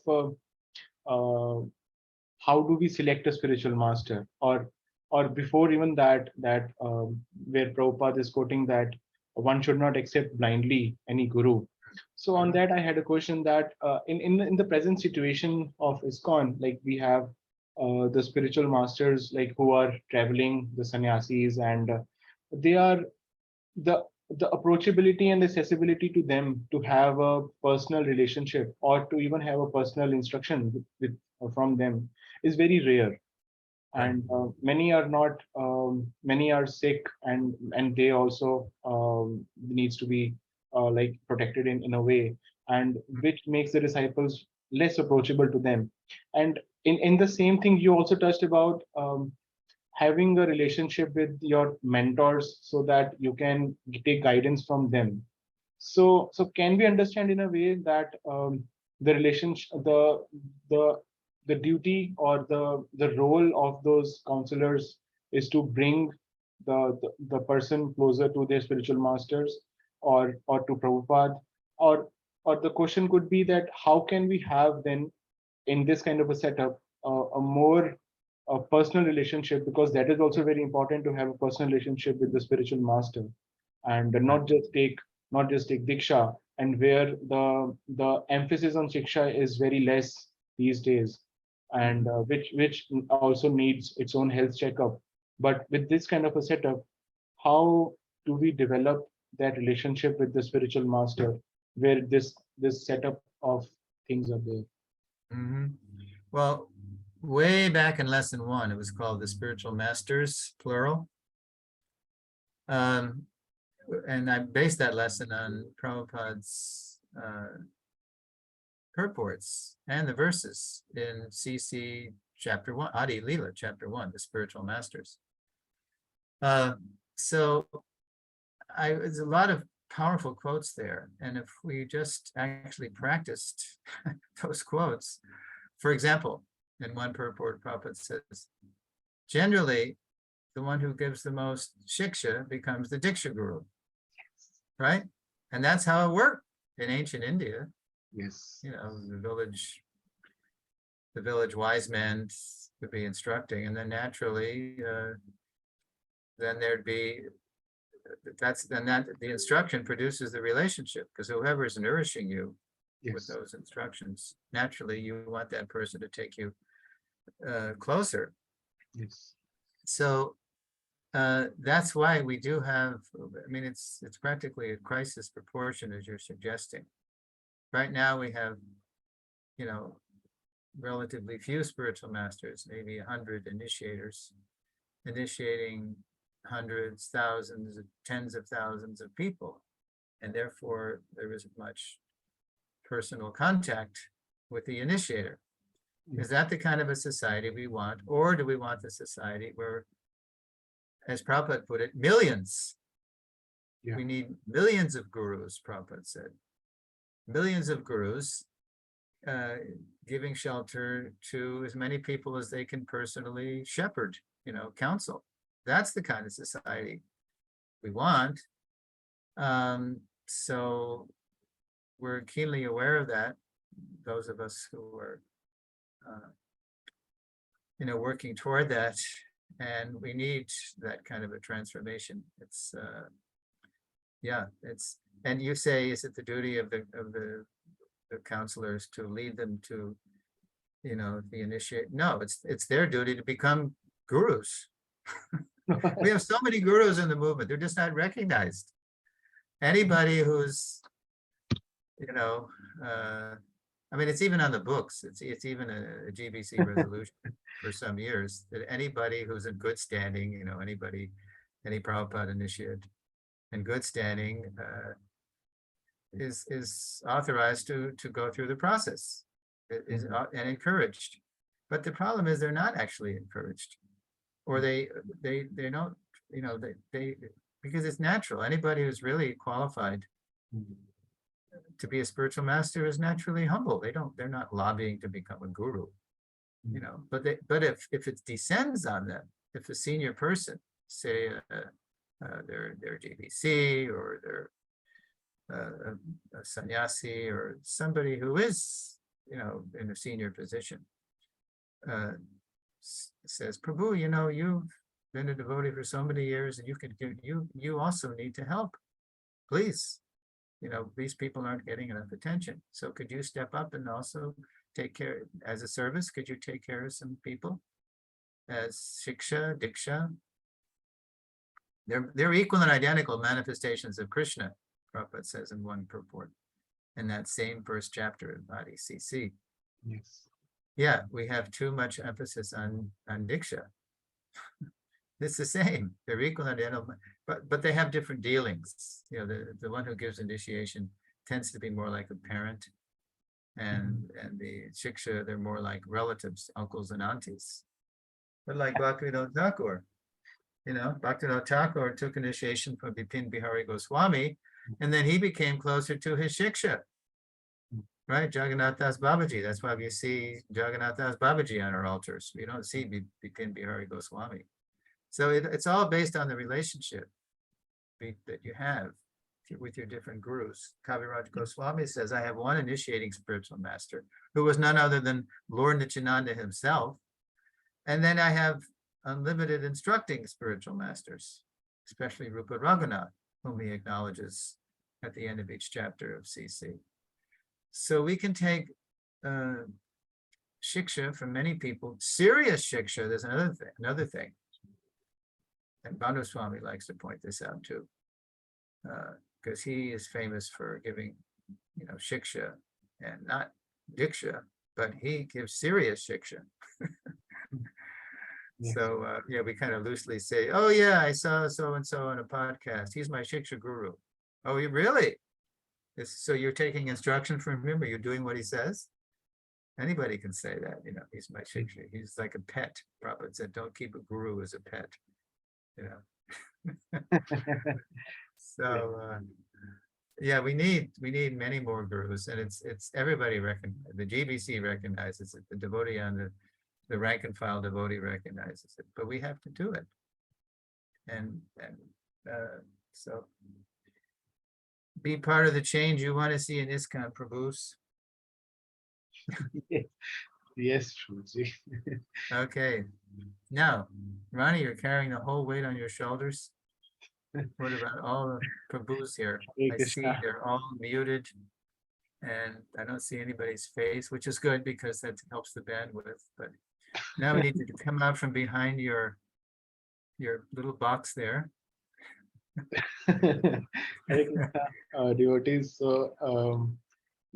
Speaker 1: how do we select a spiritual master, or or before even that, where Prabhupada is quoting that one should not accept blindly any guru. So on that, I had a question that in the present situation of ISKCON, like we have the spiritual masters like who are traveling, the sannyasis, and they are the the approachability and accessibility to them to have a personal relationship or to even have a personal instruction from them is very rare,
Speaker 2: Right.
Speaker 1: and many are not, many are sick, and they also needs to be like protected in a way, and which makes the disciples less approachable to them. And in the same thing you also touched about, having a relationship with your mentors so that you can take guidance from them. So can we understand in a way that the relationship, the the duty or the role of those counselors is to bring the person closer to their spiritual masters, or to Prabhupada, or the question could be that how can we have then in this kind of a setup a more a personal relationship, because that is also very important to have a personal relationship with the spiritual master, and
Speaker 2: Right.
Speaker 1: not just take diksha, and where the emphasis on shiksha is very less these days, and which also needs its own health checkup. But with this kind of a setup, how do we develop that relationship with the spiritual master where this setup of things are there?
Speaker 2: Mhm. Well, way back in lesson 1, it was called the spiritual masters, plural. And I based that lesson on Prabhupada's purports and the verses in CC chapter 1, Adi Leela chapter 1, the spiritual masters. So there's a lot of powerful quotes there. And if we just actually practiced those quotes, for example, in one purport, Prabhupada says, generally, the one who gives the most shiksha becomes the diksha guru, right? And that's how it worked in ancient India.
Speaker 1: Yes.
Speaker 2: You know, the village wise men would be instructing, and then naturally, then there'd be the instruction produces the relationship, because whoever is nourishing you with
Speaker 1: Yes.
Speaker 2: those instructions, naturally you want that person to take you closer.
Speaker 1: Yes.
Speaker 2: So that's why we do have, I mean, it's practically a crisis proportion, as you're suggesting. Right now we have, you know, relatively few spiritual masters, maybe 100 initiators, initiating hundreds, thousands, tens of thousands of people. And therefore there isn't much personal contact with the initiator. Is that the kind of a society we want? Or do we want the society where, as Prabhupada put it, millions?
Speaker 1: Yeah.
Speaker 2: We need millions of gurus, Prabhupada said. Millions of gurus giving shelter to as many people as they can personally shepherd, you know, counsel. That's the kind of society we want. So we're keenly aware of that, those of us who are, you know, working toward that, and we need that kind of a transformation. It's, yeah, it's, and you say, is it the duty of the counselors to lead them to, you know, the initiate? No, it's their duty to become gurus. We have so many gurus in the movement, they're just not recognized. Anybody who's, you know, I mean, it's even on the books. It's even a GBC resolution for some years that anybody who's in good standing, you know, any Prabhupada initiate in good standing is authorized to go through the process, and encouraged. But the problem is they're not actually encouraged, or they don't, you know, they because it's natural. Anybody who's really qualified to be a spiritual master is naturally humble. They're not lobbying to become a guru, you know. But if it descends on them, if a senior person, say they're GBC, or they're a sannyasi, or somebody who is, you know, in a senior position, says, Prabhu, you know, been a devotee for so many years, and you could give, you also need to help. Please, these people aren't getting enough attention. So could you step up and also take care as a service? Could you take care of some people as shiksha, diksha? They're equal and identical manifestations of Krishna, Prabhupada says in one purport, in that same first chapter of Adi CC.
Speaker 1: Yes.
Speaker 2: Yeah, we have too much emphasis on diksha. It's the same. They're equal and identical, but they have different dealings. The one who gives initiation tends to be more like a parent, and the shiksha, they're more like relatives, uncles and aunties. But like Bhaktivinoda Thakur, Bhaktivinoda Thakur took initiation from Bipin Bihari Goswami, and then he became closer to his shiksha, right? Jagannath Das Babaji. That's why we see Jagannath Das Babaji on our altars. We don't see Bipin Bihari Goswami. So it's all based on the relationship that you have with your different gurus. Kaviraj Goswami says, I have one initiating spiritual master who was none other than Lord Nityananda himself. And then I have unlimited instructing spiritual masters, especially Rupa Raghunath, whom he acknowledges at the end of each chapter of CC. So we can take shiksha from many people. Serious shiksha, there's another thing. And Bhanu Swami likes to point this out too, because he is famous for giving, shiksha and not diksha, but he gives serious shiksha.
Speaker 1: Yes.
Speaker 2: So, we kind of loosely say, oh yeah, I saw so-and-so on a podcast. He's my shiksha guru. Oh, you really? So you're taking instruction from him? Are you doing what he says? Anybody can say that, he's my shiksha. He's like a pet. Prabhupada said, don't keep a guru as a pet. So we need many more gurus, and it's everybody the GBC recognizes it, the devotee on the rank and file devotee recognizes it, but we have to do it. And so be part of the change you want to see in ISKCON, Prabhus.
Speaker 1: Yes, Prabhuji.
Speaker 2: Okay. Now, Ronnie, you're carrying the whole weight on your shoulders. What about all the Prabhus here? I see they're all muted, and I don't see anybody's face, which is good because that helps the bandwidth. But now we need to come out from behind your little box there.
Speaker 1: Hare Krishna, devotees. So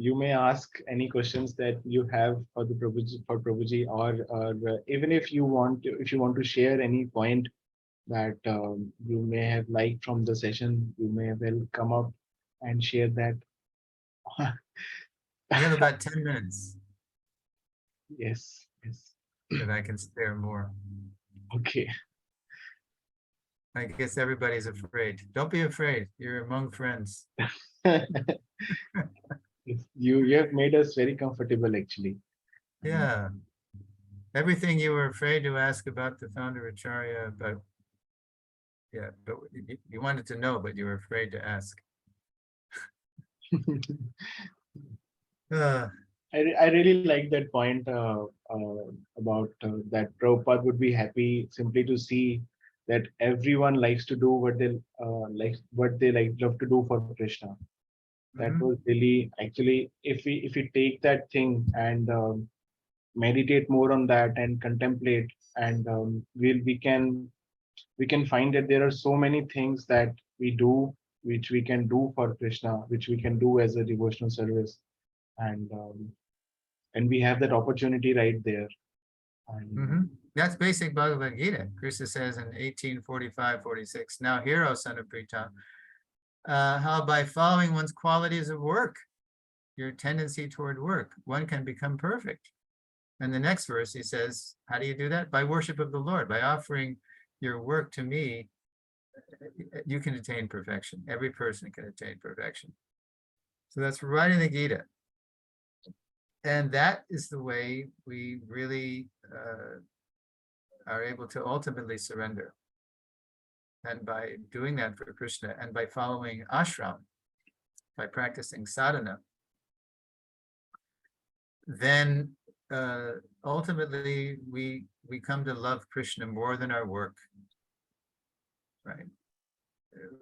Speaker 1: you may ask any questions that you have for the Prabhuji, or even if you want to share any point that you may have liked from the session, you may well come up and share that.
Speaker 2: We have about 10 minutes.
Speaker 1: Yes.
Speaker 2: That I can spare more.
Speaker 1: Okay.
Speaker 2: I guess everybody's afraid. Don't be afraid. You're among friends.
Speaker 1: You have made us very comfortable, actually.
Speaker 2: Yeah. Everything you were afraid to ask about the founder Acharya, but you wanted to know, but you were afraid to ask.
Speaker 1: I really like that point about that Prabhupada would be happy simply to see that everyone likes to do what they love to do for Krishna. That was really, actually, if we take that thing and meditate more on that and contemplate, and we can find that there are so many things that we do which we can do for Krishna, which we can do as a devotional service, and we have that opportunity right there. And
Speaker 2: That's basic Bhagavad Gita. Krishna says in 18:45-46, now hear, O son of Pritha, how by following one's qualities of work, your tendency toward work, one can become perfect. And the next verse he says, how do you do that? By worship of the Lord, by offering your work to me, you can attain perfection. Every person can attain perfection. So that's right in the Gita. And that is the way we really are able to ultimately surrender. And by doing that for Krishna, and by following ashram, by practicing sadhana, then ultimately we come to love Krishna more than our work.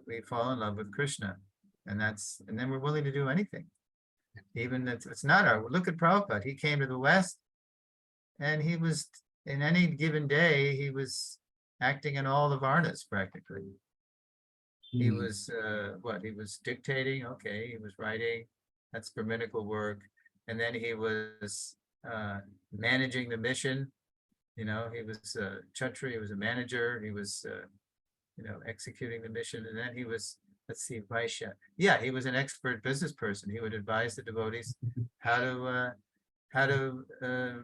Speaker 2: we fall in love with Krishna, and then we're willing to do anything, even if it's not our. Look at Prabhupada. He came to the West, and he was in any given day he was acting in all the varnas practically. He was he was dictating. Okay, he was writing. That's Brahminical work, and then he was managing the mission. He was a Kshatriya, he was a manager, he was, executing the mission. And then he was, let's see, Vaishya. Yeah, he was an expert business person. He would advise the devotees how to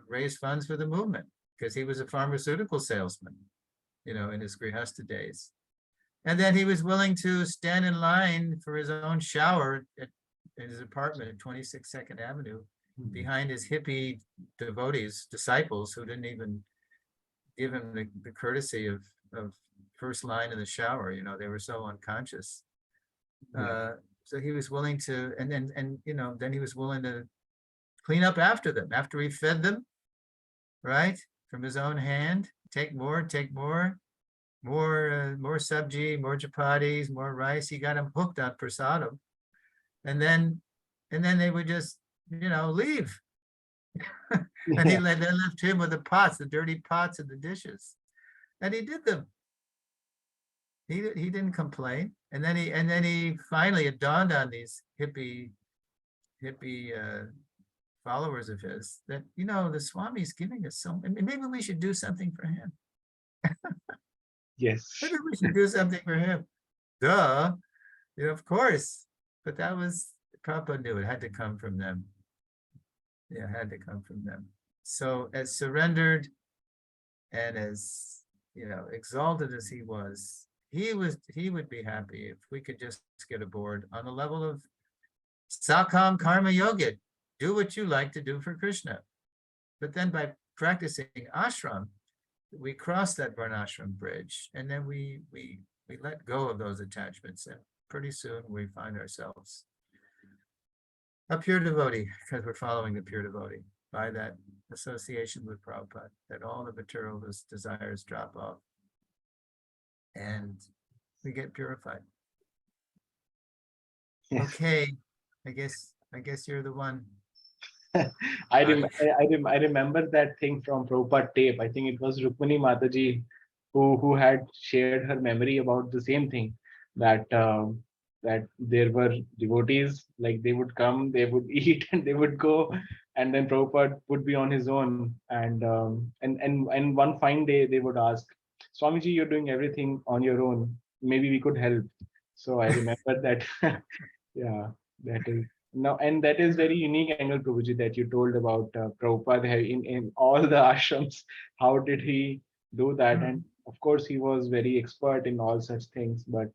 Speaker 2: raise funds for the movement, because he was a pharmaceutical salesman, in his Grihastha days. And then he was willing to stand in line for his own shower in his apartment at 26 Second Avenue, behind his hippie devotees, disciples who didn't even give him the courtesy of first line in the shower. They were so unconscious. So he was willing to, and then he was willing to clean up after them, after he fed them, right? From his own hand, take more sabji, more chapatis, more rice. He got them hooked on prasadam. And then they would just, leave. And they left him with the pots, the dirty pots and the dishes. And he did them. He didn't complain. And then he finally, it dawned on these hippie followers of his that, the Swami's giving us maybe we should do something for him.
Speaker 1: Yes.
Speaker 2: Maybe we should do something for him. Duh. Of course. But that was, Prabhupada knew it had to come from them. Yeah, it had to come from them. So as surrendered and as, exalted as he would be happy if we could just get aboard on the level of Sakam Karma Yoga. Do what you like to do for Krishna. But then by practicing ashram, we cross that varnashram bridge, and then we let go of those attachments, and pretty soon we find ourselves a pure devotee, because we're following the pure devotee by that association with Prabhupada, that all the material desires drop off and we get purified.
Speaker 1: Yes.
Speaker 2: Okay, I guess you're the one.
Speaker 1: I remember that thing from Prabhupada tape. I think it was Rukmini Mataji who had shared her memory about the same thing, that that there were devotees, like they would come, they would eat, and they would go, and then Prabhupada would be on his own. And one fine day they would ask, Swamiji, you're doing everything on your own. Maybe we could help. So I remember that. Yeah, that is. No, and that is very unique angle, Prabhuji, that you told about Prabhupada in all the ashrams. How did he do that? And of course, he was very expert in all such things. But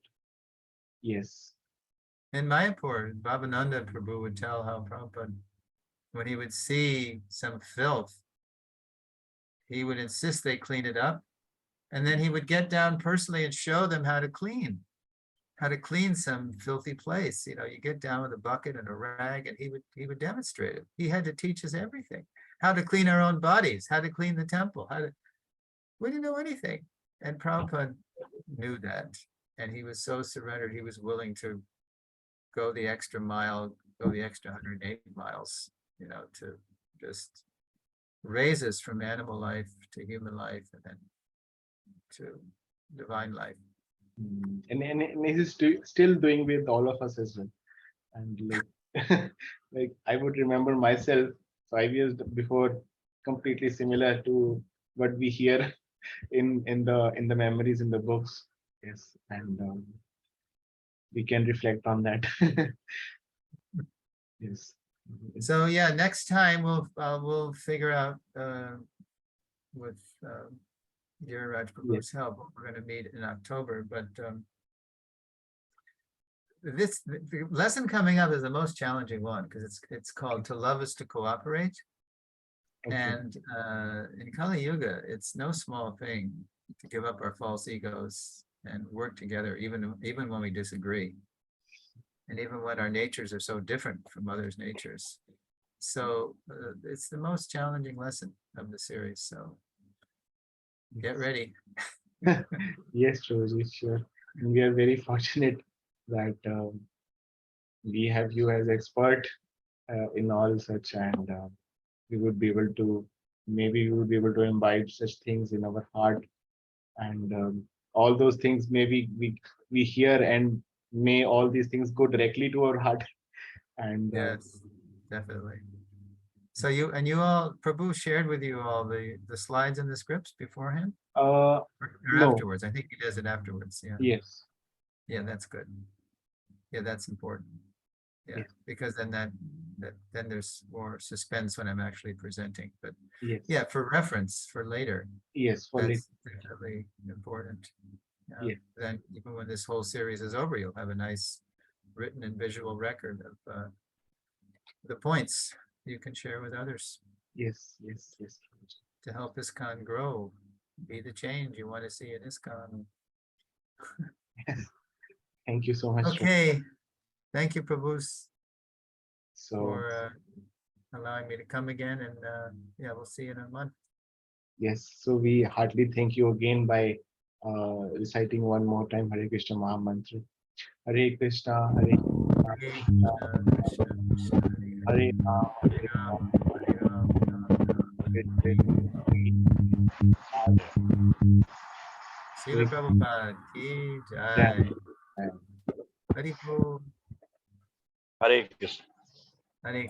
Speaker 1: yes.
Speaker 2: In Mayapur, Bhavananda Prabhu would tell how Prabhupada, when he would see some filth, he would insist they clean it up. And then he would get down personally and show them how to clean some filthy place. You get down with a bucket and a rag, and he would demonstrate it. He had to teach us everything, how to clean our own bodies, how to clean the temple, we didn't know anything. And Prabhupada knew that. And he was so surrendered, he was willing to go the extra mile, go the extra 108 miles, to just raise us from animal life to human life, and then to divine life.
Speaker 1: And he's still doing with all of us as well. And like I would remember myself 5 years before, completely similar to what we hear in the memories in the books. Yes, and we can reflect on that. Yes.
Speaker 2: So yeah, next time we'll figure out with Giriraj Prabhu's help. We're going to meet in October, but the lesson coming up is the most challenging one, because it's called "To Love Is to Cooperate." Okay. And in Kali Yuga, it's no small thing to give up our false egos and work together, even when we disagree, and even when our natures are so different from others' natures. So it's the most challenging lesson of the series. So get ready.
Speaker 1: Yes, Rosie, sure. And we are very fortunate that we have you as expert in all such, and we would be able to, maybe we would be able to imbibe such things in our heart, and all those things maybe we hear, and may all these things go directly to our heart. And
Speaker 2: Yes, definitely. So you all, Prabhu shared with you all the slides and the scripts beforehand or
Speaker 1: no,
Speaker 2: afterwards? I think he does it afterwards. Yeah.
Speaker 1: yes,
Speaker 2: Yeah, that's good. Yeah, that's important. Yeah,
Speaker 1: yes,
Speaker 2: because then then there's more suspense when I'm actually presenting. But
Speaker 1: yes,
Speaker 2: yeah, for reference for later,
Speaker 1: yes, for
Speaker 2: that's definitely important.
Speaker 1: yes,
Speaker 2: Then even when this whole series is over, you'll have a nice written and visual record of the points you can share with others
Speaker 1: yes, yes, yes.
Speaker 2: to help ISKCON grow, be the change you want to see in ISKCON.
Speaker 1: Yes. Thank you so much.
Speaker 2: Okay, thank you, Prabhus,
Speaker 1: So
Speaker 2: for allowing me to come again, and yeah, we'll see you in a month.
Speaker 1: yes, so we heartily thank you again by reciting one more time Hare Krishna Maha Mantra. Hare Krishna, Hare Krishna,
Speaker 2: Hare Krishna, Krishna Krishna,
Speaker 1: Hare Ram,
Speaker 2: Hare
Speaker 1: Hare
Speaker 2: Ram,
Speaker 1: Ram,
Speaker 2: Hare Ram, Ram Ram,
Speaker 1: Hare
Speaker 2: Srila Prabhupada ki
Speaker 1: Jai.
Speaker 2: jai. Hari Bol.
Speaker 4: Hare Krishna.
Speaker 2: Hare